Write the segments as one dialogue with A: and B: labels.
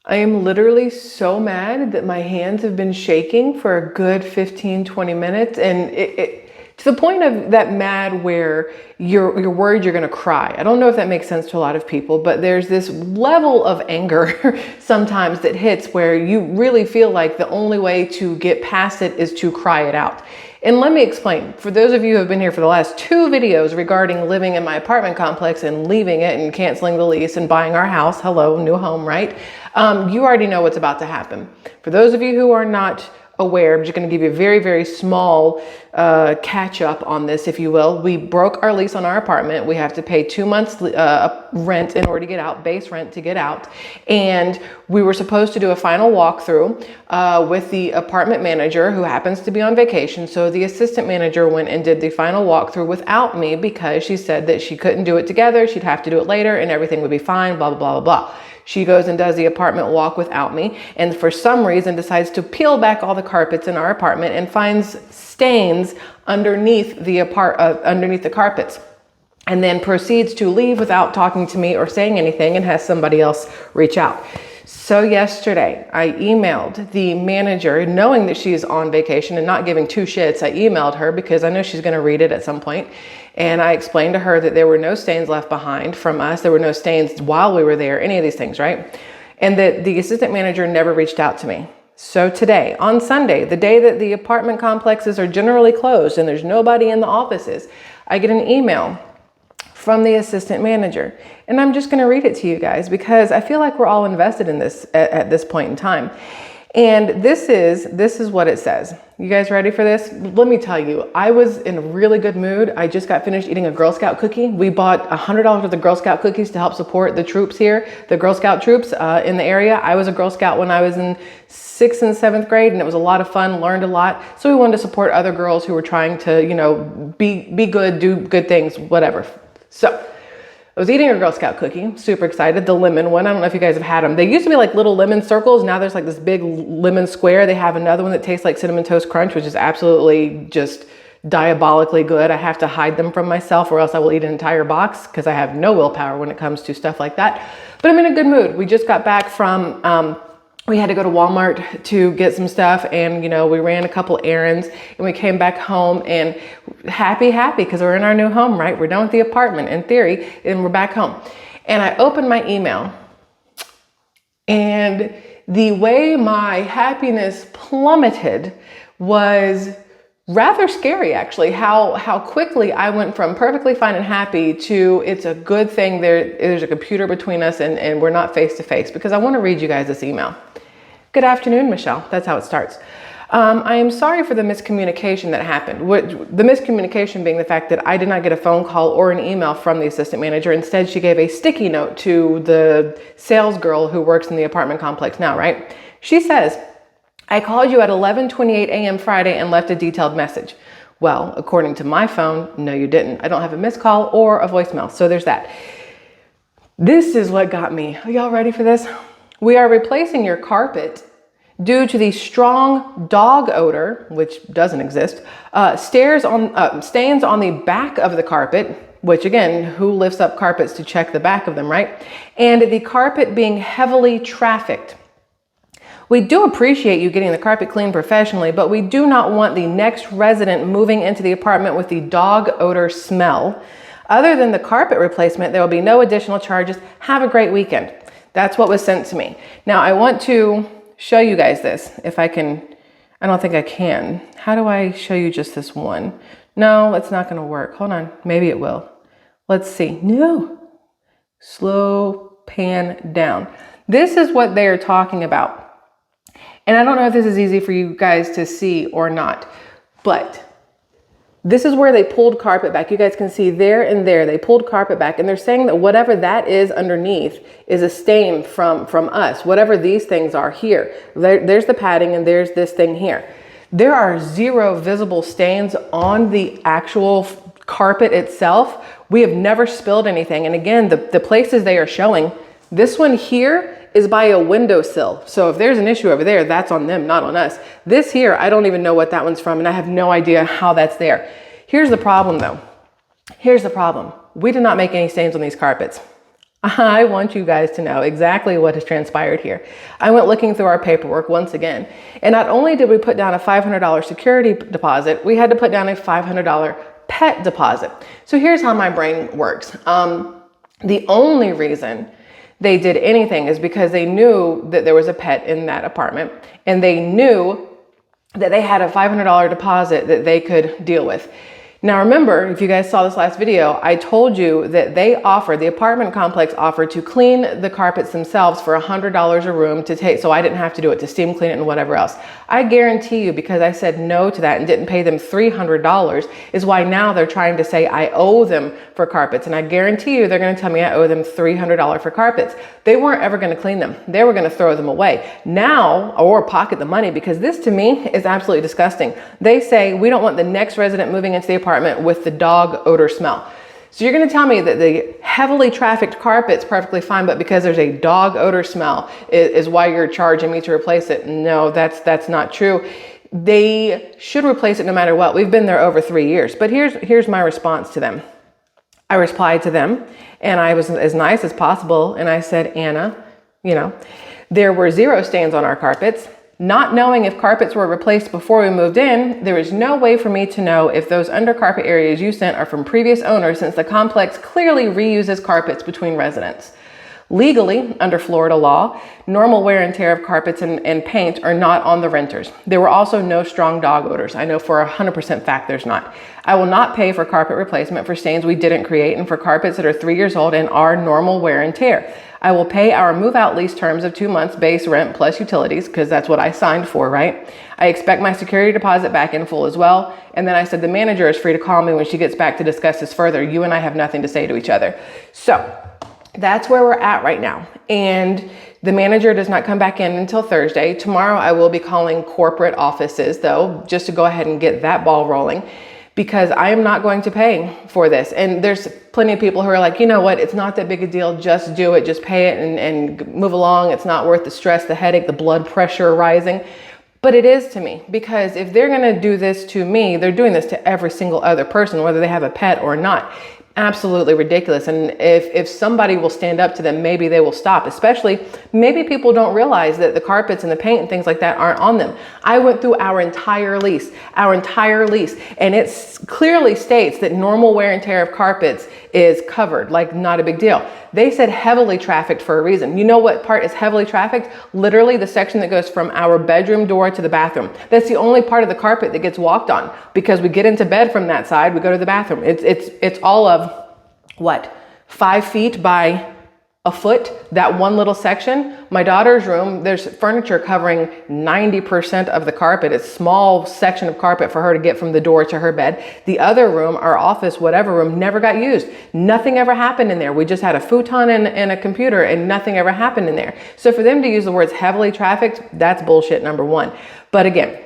A: I am literally so mad that my hands have been shaking for a good 15, 20 minutes. And to the point of that mad where you're worried you're gonna cry. I don't know if that makes sense to a lot of people, but there's this level of anger sometimes that hits where you really feel like the only way to get past it is to cry it out. And let me explain. For those of you who have been here for the last 2 videos regarding living in my apartment complex and leaving it and canceling the lease and buying our house, hello, new home, right? You already know what's about to happen. For those of you who are not aware, I'm just going to give you a very, very small catch up on this, if you will. We broke our lease on our apartment. We have to pay 2 months rent in order to get out, base rent to get out. And we were supposed to do a final walkthrough with the apartment manager, who happens to be on vacation. So the assistant manager went and did the final walkthrough without me because she said that she couldn't do it together. She'd have to do it later and everything would be fine, blah, blah, blah, blah, blah. She goes and does the apartment walk without me, and for some reason decides to peel back all the carpets in our apartment and finds stains underneath the carpets, and then proceeds to leave without talking to me or saying anything and has somebody else reach out. So yesterday I emailed the manager, knowing that she's on vacation and not giving 2 shits. I emailed her because I know she's going to read it at some point. And I explained to her that there were no stains left behind from us. There were no stains while we were there, any of these things, right? And that the assistant manager never reached out to me. So today, on Sunday, the day that the apartment complexes are generally closed and there's nobody in the offices, I get an email from the assistant manager. And I'm just going to read it to you guys because I feel like we're all invested in this at this point in time. And this is what it says. You guys ready for this? Let me tell you, I was in a really good mood. I just got finished eating a Girl Scout cookie. We bought $100 worth of Girl Scout cookies to help support the troops here, the Girl Scout troops in the area. I was a Girl Scout when I was in 6th and 7th grade, and it was a lot of fun, learned a lot. So we wanted to support other girls who were trying to, you know, be good, do good things, whatever. So I was eating a Girl Scout cookie, super excited, the lemon one. I don't know if you guys have had them. They used to be like little lemon circles. Now there's like this big lemon square. They have another one that tastes like Cinnamon Toast Crunch, which is absolutely just diabolically good. I have to hide them from myself or else I will eat an entire box because I have no willpower when it comes to stuff like that. But I'm in a good mood. We just got back from, we had to go to Walmart to get some stuff, and you know, we ran a couple errands and we came back home and happy because we're in our new home, right? We're done with the apartment in theory and we're back home. And I opened my email, and the way my happiness plummeted was rather scary, actually, how quickly I went from perfectly fine and happy to it's a good thing there's a computer between us and we're not face to face, because I want to read you guys this email. Good afternoon, Michelle. That's how it starts. I am sorry for the miscommunication that happened. The miscommunication being the fact that I did not get a phone call or an email from the assistant manager. Instead, she gave a sticky note to the sales girl who works in the apartment complex now, right? She says, I called you at 11:28 a.m. Friday and left a detailed message. Well, according to my phone, no, you didn't. I don't have a missed call or a voicemail. So there's that. This is what got me. Are y'all ready for this? We are replacing your carpet due to the strong dog odor, which doesn't exist, stains on the back of the carpet, which again, who lifts up carpets to check the back of them, right? And the carpet being heavily trafficked. We do appreciate you getting the carpet cleaned professionally, but we do not want the next resident moving into the apartment with the dog odor smell. Other than the carpet replacement, there will be no additional charges. Have a great weekend. That's what was sent to me. Now I want to show you guys this. If I can, I don't think I can. How do I show you just this one? No, it's not gonna work. Hold on, maybe it will. Let's see. No, slow pan down. This is what they are talking about. And I don't know if this is easy for you guys to see or not, but this is where they pulled carpet back. You guys can see there and there, they pulled carpet back, and they're saying that whatever that is underneath is a stain from us, whatever these things are here. There's the padding and there's this thing here. There are 0 visible stains on the actual carpet itself. We have never spilled anything. And again, the places they are showing, this one here is by a windowsill. So if there's an issue over there, that's on them, not on us. This here, I don't even know what that one's from, and I have no idea how that's there. Here's the problem though. Here's the problem. We did not make any stains on these carpets. I want you guys to know exactly what has transpired here. I went looking through our paperwork once again, and not only did we put down a $500 security deposit, we had to put down a $500 pet deposit. So here's how my brain works. The only reason they did anything is because they knew that there was a pet in that apartment, and they knew that they had a $500 deposit that they could deal with. Now remember, if you guys saw this last video, I told you that the apartment complex offered to clean the carpets themselves for $100 a room to take, so I didn't have to do it, to steam clean it and whatever else. I guarantee you, because I said no to that and didn't pay them $300, is why now they're trying to say I owe them for carpets. And I guarantee you, they're going to tell me I owe them $300 for carpets. They weren't ever going to clean them. They were going to throw them away now or pocket the money, because this to me is absolutely disgusting. They say we don't want the next resident moving into the apartment with the dog odor smell. So you're going to tell me that the heavily trafficked carpet's perfectly fine, but because there's a dog odor smell is why you're charging me to replace it? No, that's not true. They should replace it no matter what. We've been there over 3 years. But here's my response to them. I replied to them, and I was as nice as possible, and I said, Anna, there were 0 stains on our carpets. Not knowing if carpets were replaced before we moved in, there is no way for me to know if those undercarpet areas you sent are from previous owners, since the complex clearly reuses carpets between residents. Legally, under Florida law, normal wear and tear of carpets and paint are not on the renters. There were also no strong dog odors. I know for 100% fact there's not. I will not pay for carpet replacement for stains we didn't create and for carpets that are 3 years old and are normal wear and tear. I will pay our move-out lease terms of 2 months base rent plus utilities, because that's what I signed for, right? I expect my security deposit back in full as well. And then I said the manager is free to call me when she gets back to discuss this further. You and I have nothing to say to each other. So that's where we're at right now. And the manager does not come back in until Thursday. Tomorrow I will be calling corporate offices though, just to go ahead and get that ball rolling, because I am not going to pay for this. And there's plenty of people who are like, you know what, it's not that big a deal. Just do it, just pay it and move along. It's not worth the stress, the headache, the blood pressure rising. But it is to me, because if they're gonna do this to me, they're doing this to every single other person, whether they have a pet or not. Absolutely ridiculous. And if somebody will stand up to them, maybe they will stop. Especially, maybe people don't realize that the carpets and the paint and things like that aren't on them. I went through our entire lease, and it clearly states that normal wear and tear of carpets is covered, like not a big deal. They said heavily trafficked for a reason. You know what part is heavily trafficked? Literally the section that goes from our bedroom door to the bathroom. That's the only part of the carpet that gets walked on, because we get into bed from that side, we go to the bathroom. It's all of what, 5 feet by a foot, that one little section. My daughter's room, there's furniture covering 90% of the carpet. It's a small section of carpet for her to get from the door to her bed. The other room, our office, whatever room, never got used. Nothing ever happened in there. We just had a futon and a computer, and nothing ever happened in there. So for them to use the words heavily trafficked, that's bullshit, number one. But again,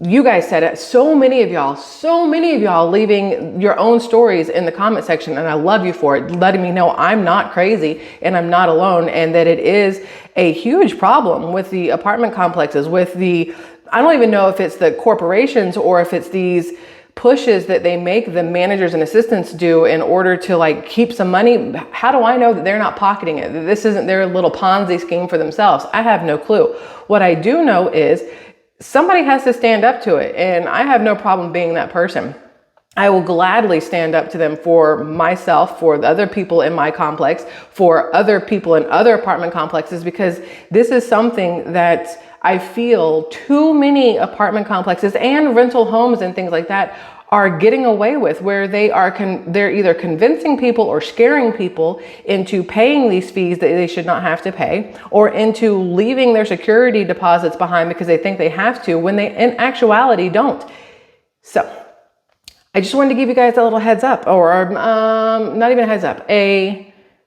A: you guys said it. So many of y'all leaving your own stories in the comment section. And I love you for it, letting me know I'm not crazy and I'm not alone, and that it is a huge problem with the apartment complexes, I don't even know if it's the corporations or if it's these pushes that they make the managers and assistants do in order to keep some money. How do I know that they're not pocketing it? This isn't their little Ponzi scheme for themselves. I have no clue. What I do know is somebody has to stand up to it, and I have no problem being that person. I will gladly stand up to them for myself, for the other people in my complex, for other people in other apartment complexes, because this is something that I feel too many apartment complexes and rental homes and things like that are getting away with, where they're either convincing people or scaring people into paying these fees that they should not have to pay, or into leaving their security deposits behind because they think they have to, when they in actuality don't. So I just wanted to give you guys a little heads up, or not even a heads up,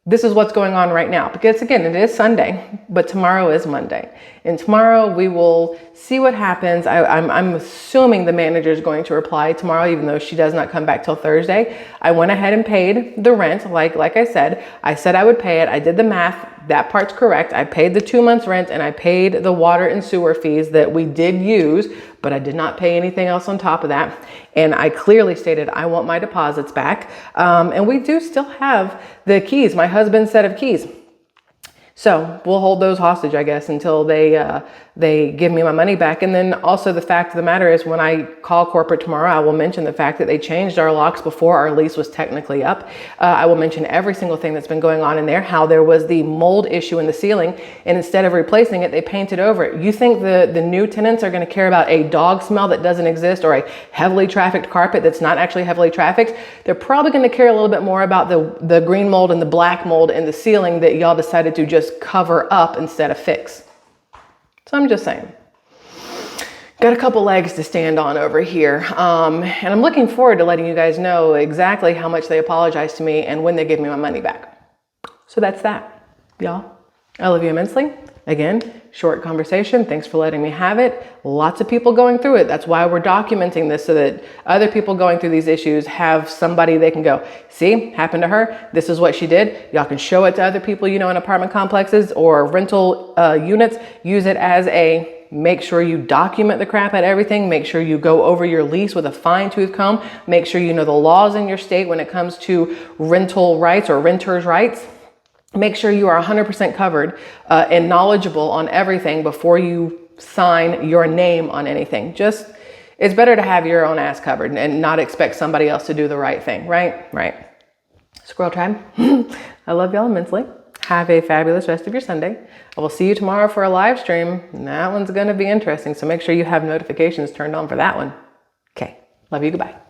A: this is what's going on right now. Because again, it is Sunday, but tomorrow is Monday. And tomorrow we will see what happens. I'm assuming the manager is going to reply tomorrow, even though she does not come back till Thursday. I went ahead and paid the rent. Like I said I would pay it. I did the math. That part's correct. I paid the 2 months rent and I paid the water and sewer fees that we did use, but I did not pay anything else on top of that. And I clearly stated I want my deposits back. And we do still have the keys, my husband's set of keys. So we'll hold those hostage, I guess, until they give me my money back. And then also the fact of the matter is, when I call corporate tomorrow, I will mention the fact that they changed our locks before our lease was technically up. I will mention every single thing that's been going on in there, how there was the mold issue in the ceiling, and instead of replacing it, they painted over it. You think the new tenants are going to care about a dog smell that doesn't exist or a heavily trafficked carpet that's not actually heavily trafficked? They're probably going to care a little bit more about the green mold and the black mold in the ceiling that y'all decided to just cover up instead of fix. So I'm just saying. Got a couple legs to stand on over here. And I'm looking forward to letting you guys know exactly how much they apologize to me and when they give me my money back. So that's that, y'all. I love you immensely. Again, short conversation. Thanks for letting me have it. Lots of people going through it. That's why we're documenting this, so that other people going through these issues have somebody they can go, see, happened to her. This is what she did. Y'all can show it to other people, you know, in apartment complexes or rental units. Use it as a, make sure you document the crap at everything. Make sure you go over your lease with a fine-tooth comb. Make sure you know the laws in your state when it comes to rental rights or renters' rights. Make sure you are 100% covered and knowledgeable on everything before you sign your name on anything. It's better to have your own ass covered and not expect somebody else to do the right thing, right? Right. Squirrel Tribe, I love y'all immensely. Have a fabulous rest of your Sunday. I will see you tomorrow for a live stream. That one's going to be interesting, so make sure you have notifications turned on for that one. Okay. Love you. Goodbye.